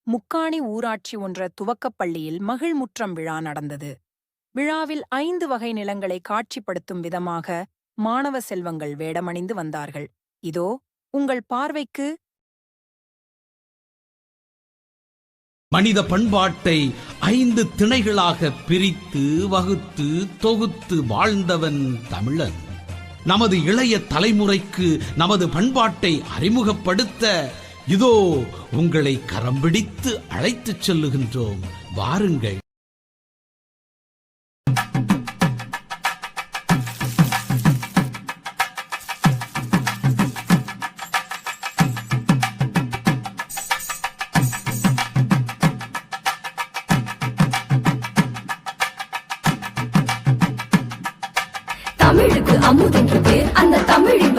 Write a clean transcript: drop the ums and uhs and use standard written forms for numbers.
முக்காணி ஊராட்சி ஒன்ற துவக்கப் பள்ளியில் மகிழ்முற்றம் விழா நடந்தது. விழாவில் 5 வகை நிலங்களை காட்சிப்படுத்தும் விதமாக மாணவ செல்வங்கள் வேடமணிந்து வந்தார்கள். இதோ உங்கள் பார்வைக்கு. மனித பண்பாட்டை 5 திணைகளாக பிரித்து வகுத்து தொகுத்து வாழ்ந்தவன் தமிழன். நமது இளைய தலைமுறைக்கு நமது பண்பாட்டை அறிமுகப்படுத்த இதோ உங்களை கரம் பிடித்து அழைத்துச் செல்லுகின்றோம். வாருங்கள். தமிழுக்கு அமுதென்று பேர், அந்த தமிழின்